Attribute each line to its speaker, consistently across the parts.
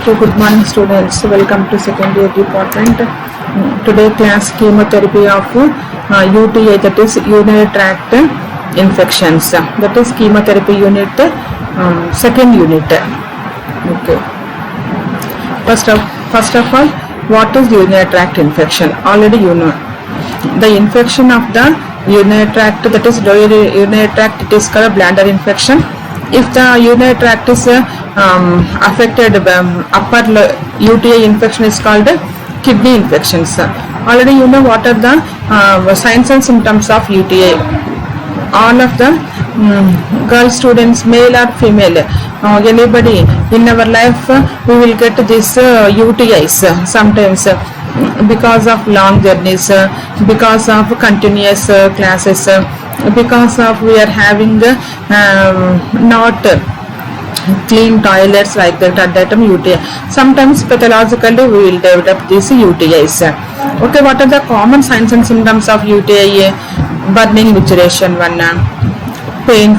Speaker 1: Okay, good morning students. Welcome to second year department. Today class chemotherapy of UTI, that is urinary tract infections. That is chemotherapy unit, second unit. Okay. First of all, what is urinary tract infection? Already you know. The infection of the urinary tract, that is urinary tract, it is called bladder infection. If the urinary tract is affected, upper UTI infection is called kidney infections. Already you know what are the signs and symptoms of UTI. All of the girl students, male or female, anybody in our life, we will get these UTIs sometimes because of long journeys, because of continuous classes, because of we are having not clean toilets, like that, at that time UTI. Sometimes pathologically we will develop these UTIs. Okay, what are the common signs and symptoms of UTI? Burning micturition, one, pain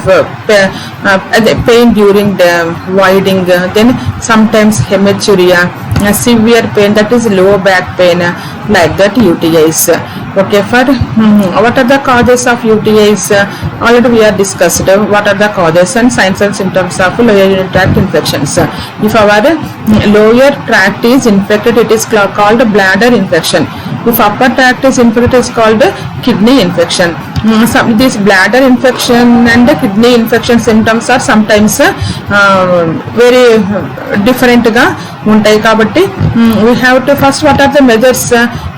Speaker 1: during the voiding, then sometimes hematuria, severe pain, that is low back pain, like that UTIs. Okay, for what are the causes of UTIs? Already we are discussed what are the causes and signs and symptoms of lower urinary tract infections. If our lower tract is infected, it is called bladder infection. If upper tract is infected, it is called kidney infection. This bladder infection and kidney infection symptoms are sometimes very different ga untai kabatti we have to first, what are the measures?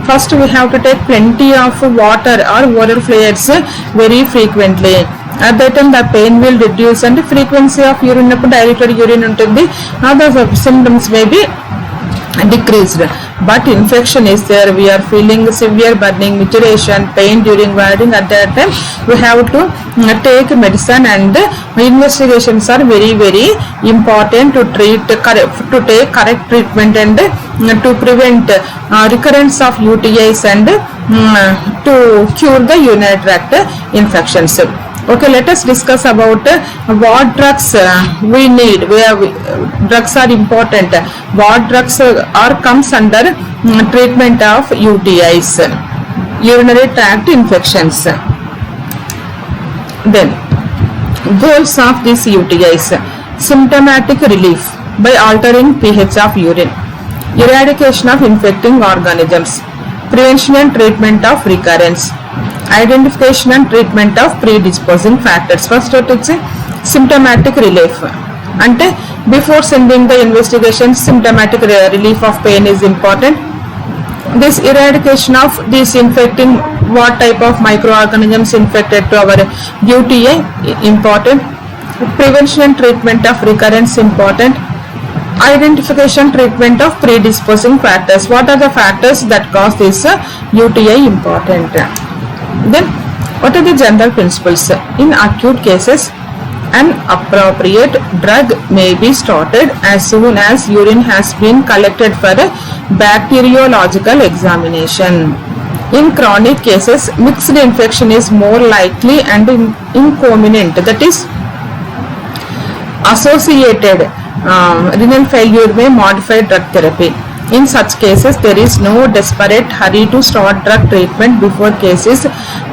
Speaker 1: First we have to take plenty of water or oral fluids very frequently. At that time the pain will reduce and frequency of urine diluted urine untundi, other symptoms may be decreased, but infection is there. We are feeling severe burning, micturition, pain during voiding. At that time we have to take medicine, and investigations are very important to treat, to take correct treatment, and to prevent recurrence of UTIs, and to cure the urinary tract infections. Okay, let us discuss about what drugs we need. Where drugs are important. What drugs are comes under treatment of UTIs, urinary tract infections. Then goals of these UTIs: symptomatic relief by altering pH of urine, eradication of infecting organisms, prevention and treatment of recurrence, identification and treatment of predisposing factors. First what is symptomatic relief, ante before sending the investigation, symptomatic relief of pain is important. This eradication of this infecting, what type of microorganisms infected to our UTI, important. Prevention and treatment of recurrence, important. Identification, treatment of predisposing factors. What are the factors that cause this UTI, important. Then what are the general principles? In acute cases, an appropriate drug may be started as soon as urine has been collected for bacteriological examination. In chronic cases, mixed infection is more likely and inconvenient, that is associated renal failure may modify drug therapy. In such cases, there is no desperate hurry to start drug treatment before case is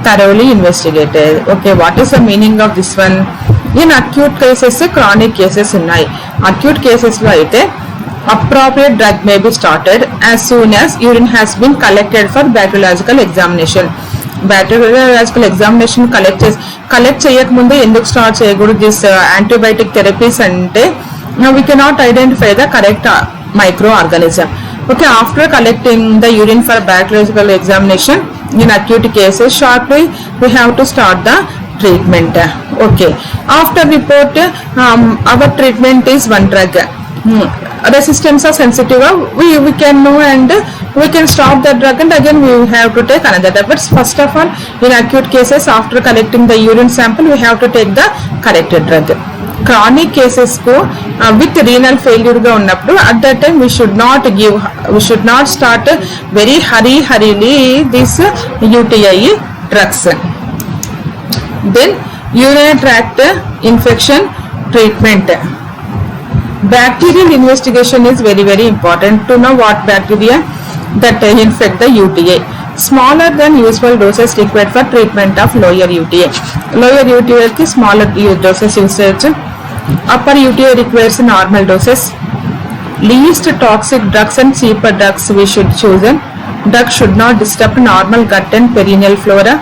Speaker 1: thoroughly investigated. Okay, what is the meaning of this one? In acute cases, chronic cases unnai. Acute cases lo aithe appropriate drug may be started as soon as urine has been collected for bacteriological examination. Bacteriological examination collect చేయక ముందే ఎందుకు start చేయకూడదు this antibiotic therapies అంటే we cannot identify the correct microorganism. Okay, after collecting the urine for bacteriological examination in acute cases, shortly we have to start the treatment. Okay, after report, our treatment is one drug. Resistance or sensitive, we can know, and we can stop the drug, and again we have to take another drug. But first of all, in acute cases, after collecting the urine sample, we have to take the corrected drug. Chronic cases ko with renal failure ga unnappudu, at that time we should not start very hurriedly this UTI drugs. Then urinary tract infection treatment. Bacterial investigation is very very important to know what bacteria that infect the UTI. Smaller than usual doses required for treatment of lower UTI. Lower UTI ki smaller doses usage. Upper UTI requires normal doses. Least toxic drugs and cheaper drugs we should choose. Drugs should not disturb normal gut and perineal flora.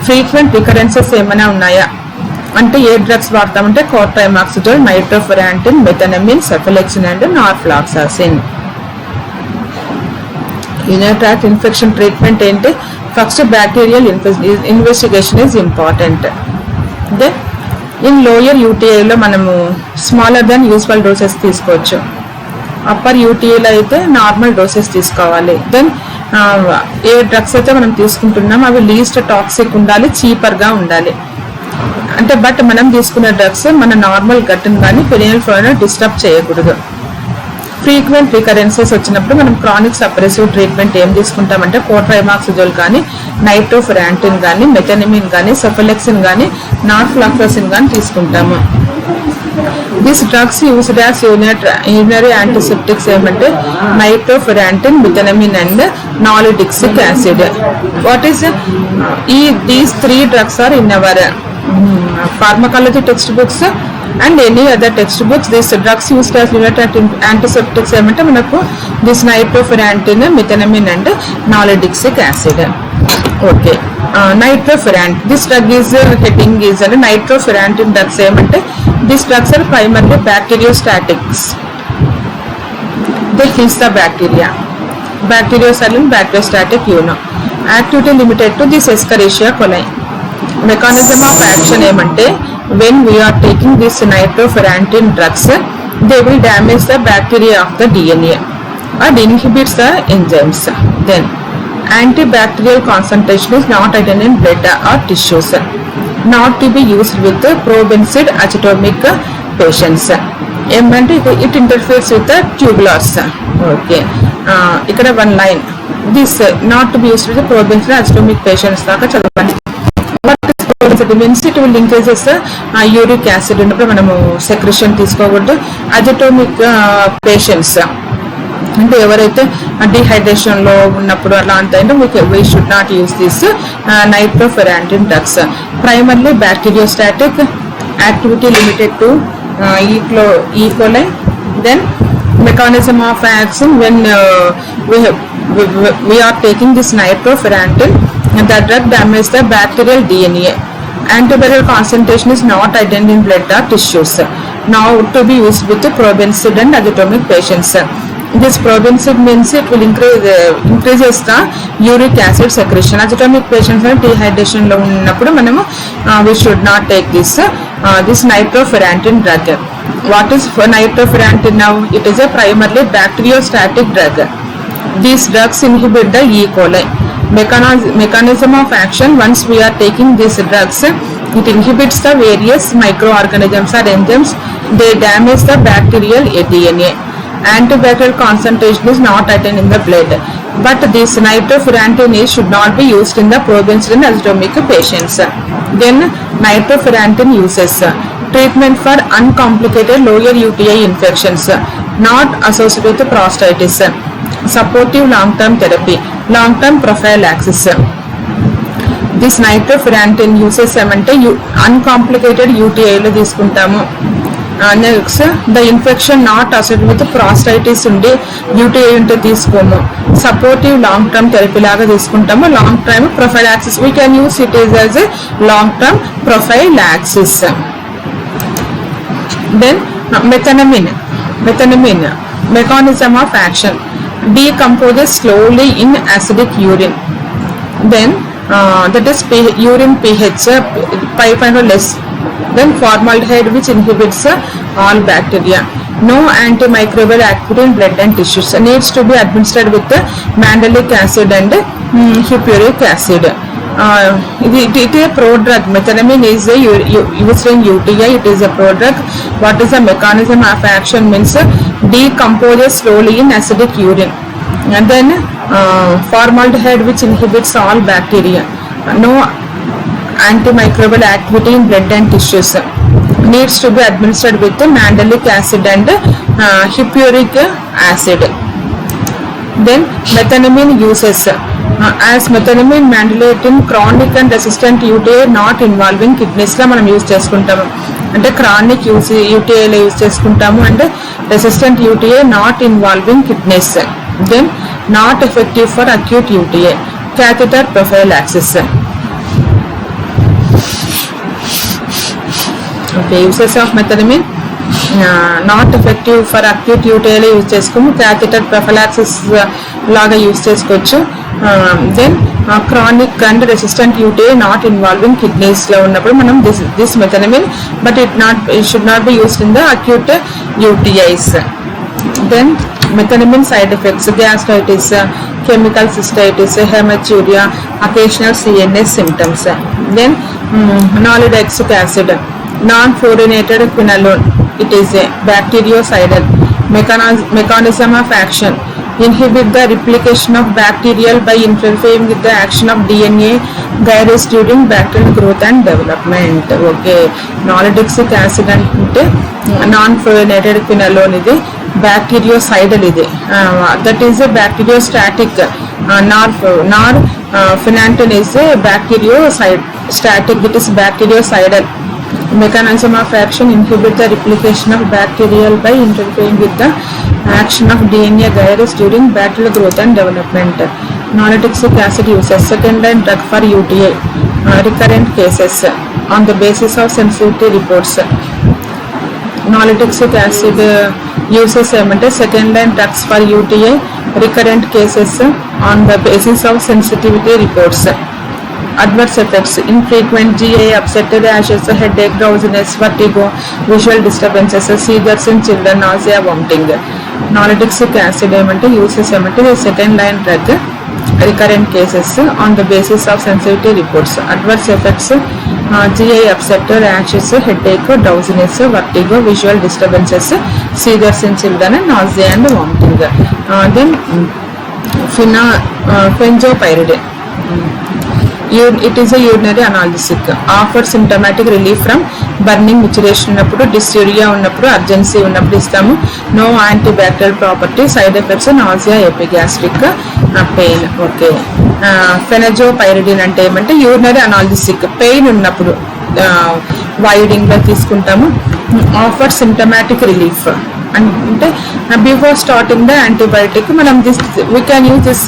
Speaker 1: Frequent recurrences ఏమైనా ఉన్నాయా అంటే ఏ drugs వాడతామంటే cotrimoxazole, nitrofurantoin, methenamine, cephalexin and norfloxacin. Urinary tract infection treatment ఏంటి? First bacterial investigation is important. Then in lower యూటీఐలో మనము smaller than usual doses తీసుకోవచ్చు. Upper యూటీఐలో అయితే నార్మల్ డోసెస్ తీసుకోవాలి. దెన్ ఏ డ్రగ్స్ అయితే మనం తీసుకుంటున్నాం అవి లీస్ట్ టాక్సిక్ ఉండాలి, చీపర్గా ఉండాలి. అంటే బట్ మనం తీసుకునే డ్రగ్స్ మన నార్మల్ గట్టును కానీ పెరినల్ ఫ్లోను డిస్టర్బ్ చేయకూడదు. ఫ్రీక్వెంట్ రికరెన్సెస్ వచ్చినప్పుడు మనం క్రానిక్ సప్రెసివ్ ట్రీట్మెంట్ ఏం తీసుకుంటామంటే కోట్రైమాక్సిజోల్ కానీ, నైట్రోఫురాంటిన్ కానీ, మెథనమిన్ కానీ, సెఫలెక్సిన్ కానీ, నార్ఫ్లాక్సాసిన్ కానీ తీసుకుంటాము. This drugs used as urinary antiseptics ఏమంటే nitrofurantoin, methenamine and nalidixic acid. What is these 3 drugs are in our pharmacology textbooks and any other textbooks. These drugs used as antiseptics ఏమంటే మనకు this nitrofurantin, methenamine and nalidixic acid. Okay, nitrofurantin, this drug is heading is and nitrofurantin drugs ఏమంటే these drugs are primarily bacteriostatics. They kills the bacteria. Bacteriocell and bacteriostatic, you know. Activity limited to this Escherichia coli. Mechanism of action ఏమంటే when we are taking this nitrofurantin drugs, they will damage the bacteria of the DNA and inhibits the enzymes. Then antibacterial concentration is not attained in blood or tissues. Not to be used with probenecid azitomic patients. ఏమంటే it interferes with the tubulars. Okay, ఇక్కడ one line, this not to be used with the probenecid azitomic patients దాకా చదవండి. Means it will increases uric acid ఉన్నప్పుడు మనము secretion తీసుకోకూడదు. అజిటోమిక్ patients అంటే ఎవరైతే dehydration లో ఉన్నప్పుడు అలా అంతా we should not use this nitrofurantoin drugs. Primarily bacteriostatic, activity limited to E coli. Then mechanism of action when we are taking this nitrofurantin, the drug damages the bacterial DNA. Antibacterial concentration is not attained in blood or tissues. Now to be used with probenecid and azitomic patients. This probenecid means it will increases the uric acid secretion. Azitomic patients are dehydration lo unnappudu manamu we should not take this nitrofurantin drug. What is nitrofurantin now? It is a primarily bacteriostatic drug. These drugs inhibit the E. coli. Mechanism of action, once we are taking these drugs, it inhibits the various microorganisms or enzymes. They damage the bacterial DNA. Antibacterial concentration is not attained in the blood, but this nitrofurantin should not be used in the probenecid and azitomic patients. Then nitrofurantin uses treatment for uncomplicated lower UTI infections not associated with prostatitis. Supportive long-term therapy, long-term prophylaxis. This nitrofurantin uses ఏమంటే uncomplicated UTI లో తీసుకుంటాము. Next the infection not associated with prostatitis ఉండి UTI ఉంటే తీసుకోము. Supportive long term therapy లాగా తీసుకుంటాము. Long term prophylaxis we can use it is as a long term prophylaxis. Then methenamine, mechanism of action, decomposes slowly in acidic urine. Then that is urine pH 5 or less. Then formaldehyde, which inhibits all bacteria. No antimicrobial activity in blood and tissues. Needs to be administered with mandelic acid and hippuric acid. It is a prodrug. Methenamine is used in UTI. It is a prodrug. What is the mechanism of action? Means decomposes slowly in acidic urine. And then formaldehyde, which inhibits all bacteria. No antimicrobial activity in blood and tissues. needs to be administered with mandelic acid and hippuric acid. Then methenamine uses. As methenamine mandate in chronic and resistant UTI not involving kidneys లో మనం use చేసుకుంటాము. అంటే chronic యూటీఐలో use చేసుకుంటాము and resistant UTI not involving kidneys. Then not effective for acute UTI. Catheter prophylaxis. Okay, uses of methenamine not effective for acute యూటీఐలో use చేసుకోము. Catheter prophylaxis లాగా use చేసుకోవచ్చు. Then chronic and resistant UTI not involving kidneys లో ఉన్నప్పుడు మనం this methenamine but it should not be used in the acute UTIs. Then methanamine side effects: gastritis, chemical cystitis, hematuria, occasional CNS symptoms. Then nalidixic acid, non-fluorinated quinolone. It is a bactericidal. Mechanism of action: inhibit the replication of bacterial by interfering with the action of DNA gyrase during bacterial growth and development. Okay, nalidixic acid ante non-fluorinated quinolone idi bactericidal idi, that is a bacteriostatic. Norpinephrine is a bacteriostatic, it is bactericidal. Mechanism of action: inhibit the replication of bacterial by interfering with the action of DNA gyrase during bacterial growth and development. Nalidixic acid uses. Second line drug for UTI, recurrent cases on the basis of sensitivity reports. Nalidixic acid uses ఏమంటే second line drugs for UTI, recurrent cases on the basis of sensitivity reports. Adverse effects: infrequent GI upset, rashes, headache, drowsiness, vertigo, visual disturbances, seizures in children, nausea, vomiting. Nalidixic acid ఏమంటే uses ఏమంటే second line drug, recurrent cases on the basis of sensitivity reports. Adverse effects: GI upset, rashes, headache, drowsiness, vertigo, visual disturbances, seizures in children, nausea and vomiting. Then fenzopiridine. It is a urinary analgesic. Offers symptomatic relief from burning, micturition ఉన్నప్పుడు, dysuria ఉన్నప్పుడు, urgency ఉన్నప్పుడు ఇస్తాము. No antibacterial property. Side effects: nausea, epigastric pain. Okay, phenazopyridine అంటే ఏమంటే urinary analgesic, pain ఉన్నప్పుడు voiding లో తీసుకుంటాము. Offer symptomatic relief అంటే బిఫోర్ స్టార్టింగ్ ద యాంటీబయాటిక్ మనం we can use this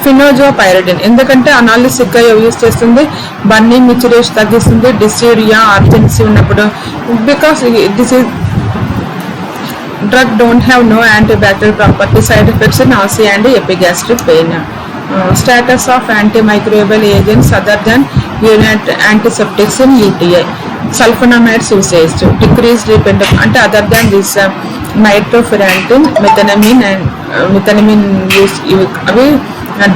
Speaker 1: phenazopyridine. ఎందుకంటే అనాలిసిక్ గా యూజ్ చేస్తుంది, బర్నింగ్, మిచురేషన్ తగ్గిస్తుంది, డిస్యూరియా, అర్జెన్సీ ఉన్నప్పుడు. Because this is drug don't have no antibacterial property. Side effects: nausea and epigastric pain. Status of antimicrobial agents other than urine antiseptics in UTI. Sulfonamides usage, decreased dependence అంటే other than this nitrofurantoin, methenamine and methenamine use, అవి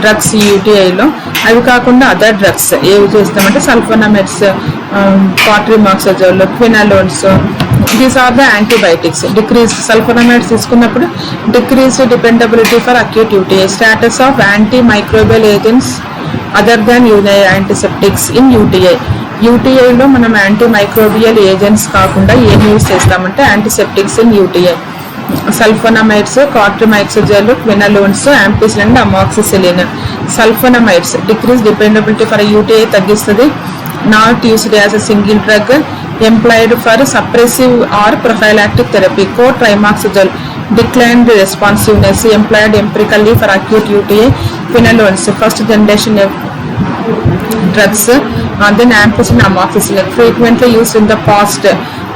Speaker 1: drugs యూటీఐలో. అవి కాకుండా other drugs ఏవి చేస్తామంటే sulfonamides, cotrimoxazole, quinolones, these are the antibiotics. Decrease sulfonamides తీసుకున్నప్పుడు decreased dependability for acute UTI. Status of antimicrobial agents other than antiseptics in UTI. యూటీఐలో మనం antimicrobial agents కాకుండా ఏం యూజ్ చేస్తామంటే antiseptics in UTI. Sulfonamides, cotrimoxazole, quinolones, ampicillin, amoxicillin. Sulfonamides decrease dependability for UTI తగ్గిస్తుంది. Not used as a single drug, employed for suppressive are prophylactic therapy. Cotrimoxazole declined responsiveness, employed empirically for acute UTI. Quinolones, first generation drugs. Then ampicillin, amoxicillin, frequently used in the past.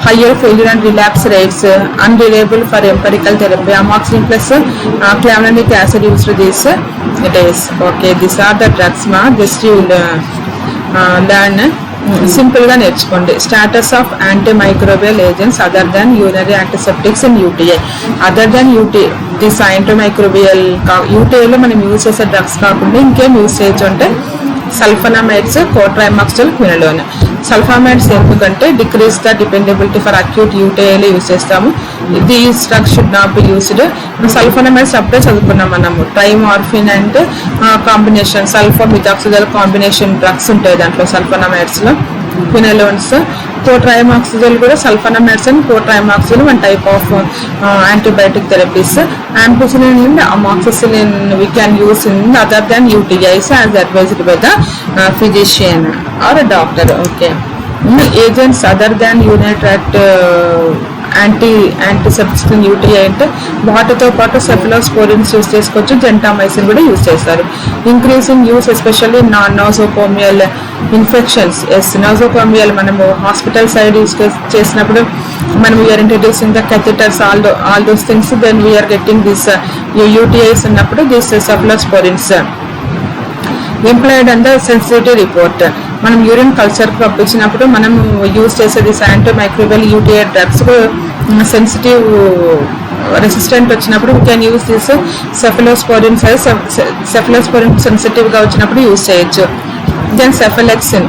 Speaker 1: Higher failure and relapse rates, unreliable for empirical therapy. Amoxicillin plus clavulanic acid used these days. Okay, these are the drugs. Just you will learn. Simple గా నేర్చుకోండి. Status of antimicrobial agents other than urinary antiseptics in UTI. Other than this antimicrobial యూటీఐలో మనం use చేసే drugs కాకుండా ఇంకేం use చేయొచ్చు అంటే sulphonamides, కోట్రైమాక్సోల్, quinolone. Sulfamides ఎందుకంటే decrease the dependability for acute యూటీఐలో యూజ్ చేస్తాము. These drugs should not be used. Sulfonamides అప్పుడే చదువుకున్నాం మనము. Trimethoprim and combination sulfamethoxazole combination drugs ఉంటాయి దాంట్లో సల్ఫోనమైడ్స్ లో. క్వినలోన్స్ Cotrimoxazole కూడా sulfonamide and cotrimoxazole one type of antibiotic therapies. Ampicillin and amoxicillin we can use in other than UTIs as advised by the physician or a doctor. Okay. Agents other than urinary tract antiseptic UTI అంటే వాటితో పాటు cephalosporins use చేసుకోవచ్చు, gentamicin కూడా use చేస్తారు. Increasing use especially non nosocomial infections. Nosocomial మనము hospital side use చేసినప్పుడు మనం we are introducing the catheters all those things, then we are getting this UTIs ఉన్నప్పుడు this cephalosporins employed and the sensitive report. మనం urine culture పంపించినప్పుడు మనం use చేసేది antimicrobial UTI drugs sensitive resistant వచ్చినప్పుడు we can use this cephalosporin. Cephalosporin సెన్సిటివ్గా వచ్చినప్పుడు use చేయొచ్చు. Then cephalexin,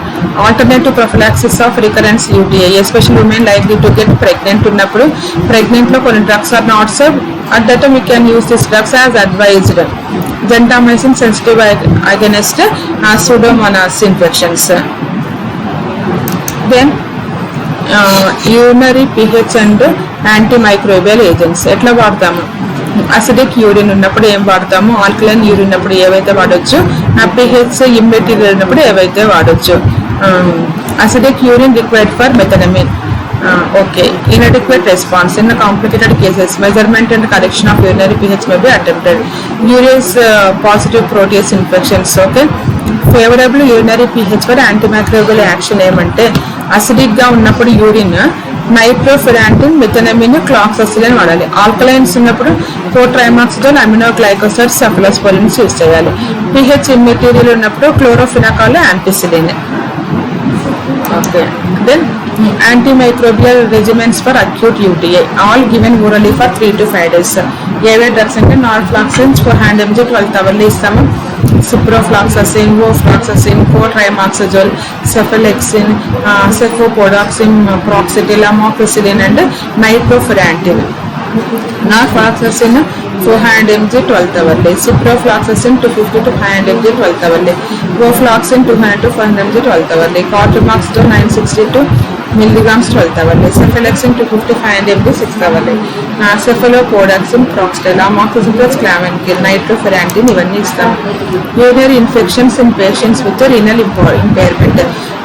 Speaker 1: alternative prophylaxis of recurrence UTI, especially women likely to get pregnant ఉన్నప్పుడు pregnant లో కొన్ని drugs are not serve, at that time we can use this drugs as advised. Gentamicin sensitive against pseudomonas infections. Then urinary pH and antimicrobial agents ఎట్లా వాడతాము? Acidic urine ఉన్నప్పుడు ఏం వాడతాము, alkaline urine ఉన్నప్పుడు ఏవైతే వాడొచ్చు, పిహెచ్ ఇమ్మెటీరియల్ ఉన్నప్పుడు ఏవైతే వాడొచ్చు. Acidic urine required for methenamine. Okay, inadequate response in the complicated cases, measurement and correction of urinary pH may be attempted. Urease positive protease infections. Okay, favorable urinary pH for antimicrobial action ఏమంటే acidic గా ఉన్నప్పుడు urine nitrofurantoin, methenamine, cloxacillin వాడాలి. Alkalines ఉన్నప్పుడు cotrimoxazole, aminoglycoside, cephalosporins use చేయాలి. PH immaterial ఉన్నప్పుడు chloramphenicol, ampicillin. Okay, then antimicrobial regimens for acute UTI, all given orally for 3 to 5 days. ఏవే drugs అంటే నార్ఫ్లాక్సిన్ 400 mg 12 hours ఇస్తాము, సిప్రోఫ్లాక్ససిన్, ofloxacin, కోట్రైమాక్సజోల్, సెఫలెక్సిన్, సెఫోపోడాక్సిన్, ప్రాక్సిటిల్, amoxicillin and నైట్రోఫెరాంటిన్. నార్ఫ్లాక్ససిన్ 400 mg 12 hours, ciprofloxacin 250 to 500 mg 12 hours, ofloxacin 200 to 400 mg 12 hours, cotrimoxazole 962 milligrams 12 hours, cephalexin 250 500 mg 6 hours, cephalopodaxin, proxetil, amoxicillin, clavankil, nitrofurantoin ఇవన్నీ ఇస్తాం. urinary infections in patients with renal impairment.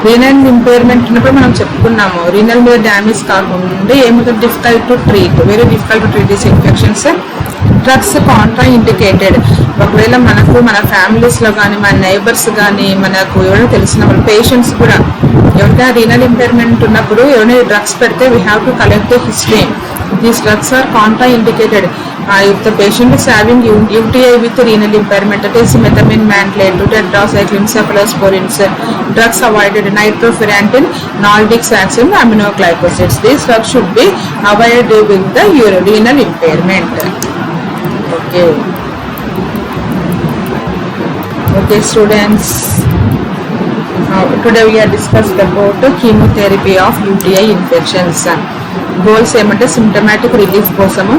Speaker 1: Renal impairment ఉన్నప్పుడు మనం చెప్పుకున్నాము, renal మీద damage కాకుండా ఏమిటంటే difficult to treat, very difficult to treat these infections. Drugs Contra indicated. ఒకవేళ మనకు మన ఫ్యామిలీస్లో కానీ మన నైబర్స్ కానీ మనకు ఎవరైనా తెలిసిన వాళ్ళు పేషెంట్స్ కూడా ఎవరైనా రీనల్ ఇంపైర్మెంట్ ఉన్నప్పుడు ఎవరైనా డ్రగ్స్ పెడితే we have to collect the history. These drugs are contraindicated. If the patient is having UTI with renal impairment, that is methamine, mantlate, tetracycline, cephalosporins, drugs avoided, nitrofurantoin, naltrexone, aminoglycosides. These drugs should be avoided with the renal impairment. Okay. Okay, students. Today we have discussed about chemotherapy of UTI infections. Goals ఏమంటే symptomatic relief కోసము,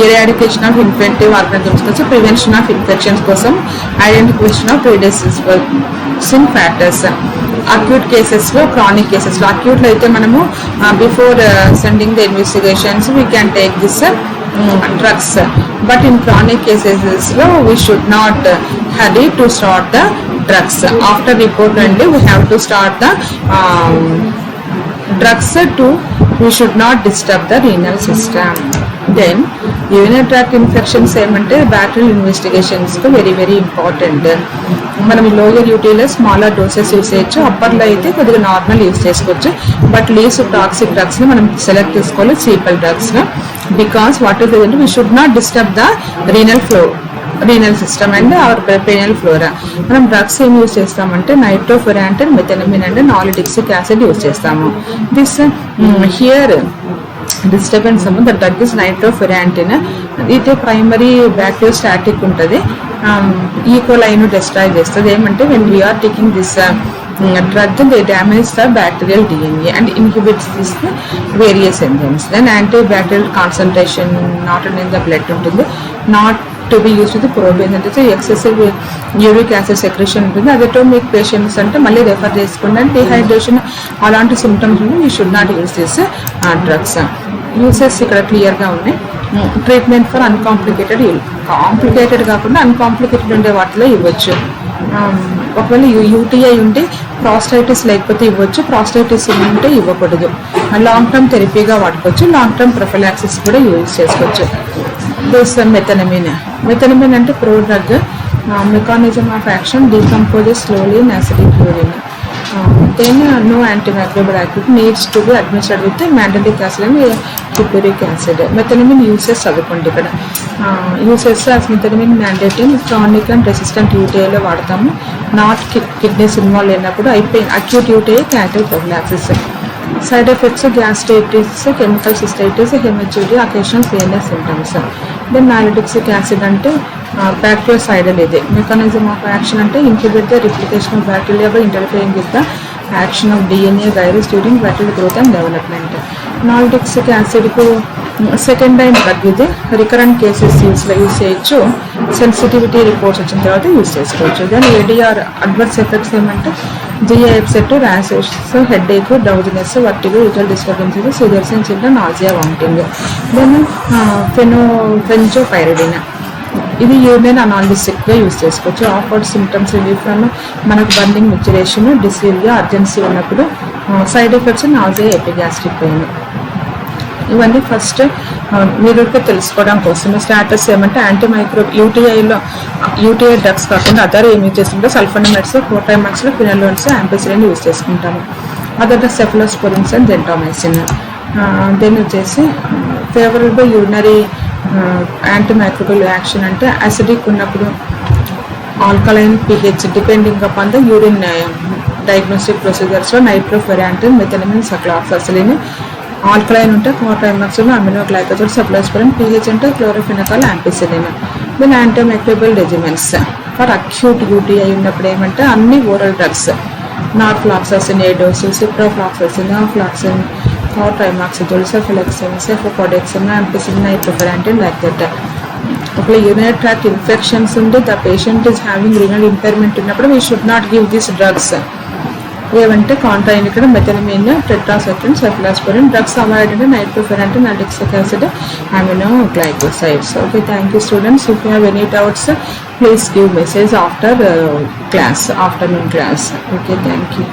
Speaker 1: eradication of infective organisms కోసం, prevention of infections కోసం, identification of predisposing factors. Acute కేసెస్లో, chronic కేసెస్లో, అక్యూట్లో అయితే మనము before sending the investigations we can take this drugs, but in chronic cases we should not hurry to start the drugs. After report only we have to start the drugs we should not disturb the renal system. Then urinary tract infections ఏమంటే bacterial investigations very very important. మనం lower యూటీలో smaller doses use చేయొచ్చు, అప్పర్లో అయితే కొద్దిగా normal use చేసుకోవచ్చు. But least toxic డ్రగ్స్ని మనం సెలెక్ట్ చేసుకోవాలి, సీపల్ డ్రగ్స్ని. Because what is we should not disturb the renal system and our perineal flora. మనం డ్రగ్స్ ఏం యూజ్ చేస్తామంటే nitrofurantoin, methenamine and nalidixic acid use చేస్తాము. This here disturbance the drug is nitrofurantoin. ఇది ప్రైమరీ బ్యాక్టీరియోస్టాటిక్ ఉంటుంది, ఈకోలైను destroy చేస్తుంది. ఏమంటే when we are taking this drug, they damage the bacterial DNA and inhibits this various enzymes. Then antibacterial concentration not in the blood ఉంటుంది, not to be use with probenecid అంటే excessive uric acid secretion ఉంటుంది. అదేటో మీకు patients అంటే మళ్ళీ refer చేసుకోండి. And dehydration అలాంటి symptoms you should not use this drugs. Uses ఇక్కడ క్లియర్గా ఉన్నాయి. ట్రీట్మెంట్ ఫర్ అన్కాంప్లికేటెడ్, కాంప్లికేటెడ్ కాకుండా అన్కాంప్లికేటెడ్ ఉండే వాటిలో ఇవ్వచ్చు. ఒకవేళ యూటీఐ ఉంటే ప్రాస్టైటిస్ లేకపోతే ఇవ్వచ్చు, ప్రాస్టైటిస్ ఉంటే ఇవ్వకూడదు. లాంగ్ టర్మ్ థెరపీగా వాడుకోవచ్చు, లాంగ్ టర్మ్ ప్రొఫిలాక్సిస్ కూడా యూజ్ చేసుకోవచ్చు. దిస్ మెథనమిన్ అంటే prodrug. Mechanism of action decomposes slowly in acidic urine. Then no antimicrobial activity needs to be administered with mandelic acid and hippuric acid. Methenamine uses చదువుకోండి ఇక్కడ. Uses as methenamine mandate in chronic and resistant UTI వాడతాము. Not kidneys involve అయినప్పుడు acute UTI cancer prophylaxis. Side effects gastritis, chemical cystitis, haematuria, occasional PNS symptoms. Then nalidixic acid అంటే bactericidal. ఇది mechanism of action అంటే inhibit the replication of bacteria by interfering with the action of DNA gyrase during bacterial growth and development. Nalidixic యాసిడ్కు second line drug. ఇది recurrent cases use చేయొచ్చు, sensitivity reports వచ్చిన తర్వాత use చేసుకోవచ్చు. Then ADR adverse effects ఏమంటే GI upset, rashes, headache, drowsiness, vertigo, visual disturbances, seizures in children, nausea, vomiting. Then phenazopyridine. ఇది urine అనాలిసిస్గా use చేసుకోవచ్చు. Afford symptoms relief from మనకు burning, micturition, dysuria, urgency ఉన్నప్పుడు. Side effects nausea, epigastric pain. ఇవన్నీ first మీరు తెలుసుకోవడం కోసం. Status ఏమంటే యాంటీమైక్రో యూటీఐ డ్రగ్స్ కాకుండా అదర్ ఏమి యూజ్ చేసుకుంటే sulfonamides, cotrimox, quinolones, ampicillin use చేసుకుంటాము. Other cephalosporins and gentamicin. Then వచ్చేసి ఫేవరబుల్ యూరినరీ యాంటీమైక్రోబియల్ యాక్షన్ అంటే అసిడిక్ ఉన్నప్పుడు alkaline pH depending upon the urine diagnostic ప్రొసీజర్స్లో నైట్రోఫెరాంటిన్, మెథనమిన్, సక్లాఫ్సలిన్. ఆల్కలైన్ ఉంటే కోటైమాక్స్లో అమినోగ్లైకోజైడ్, సెఫ్లోస్పోరిన్. pH అంటే chloramphenicol, ampicillin. Then antimicrobial regimens for acute UTI ఉన్నప్పుడు ఏమంటే అన్ని ఓరల్ డ్రగ్స్. నార్ఫ్లాక్సాసిన్, ఏడోసిల్, సిప్రోఫ్లాక్సాసిన్, ఫ్లాక్సిన్, ట్రైమాక్సిజోల్, సెఫ్లెక్సిన్, సెఫోకోడెక్సిన్, యాంపిసిలిన్, నైట్రోఫెరాంటిన్, లైక్ దట్. ఒకవేళ యూరినరీ ట్రాక్ట్ ఇన్ఫెక్షన్స్ ఉంటే the patient is having renal impairment ఉన్నప్పుడు we should not give these drugs. ఏమంటే contraindicated methenamine, tetracycline, cephalosporin. Drugs avoid అంటే nitrofurantoin, nalidixic acid, aminoglycosides. Okay, thank you students. If you have any doubts please give message after class, afternoon class. Okay, thank you.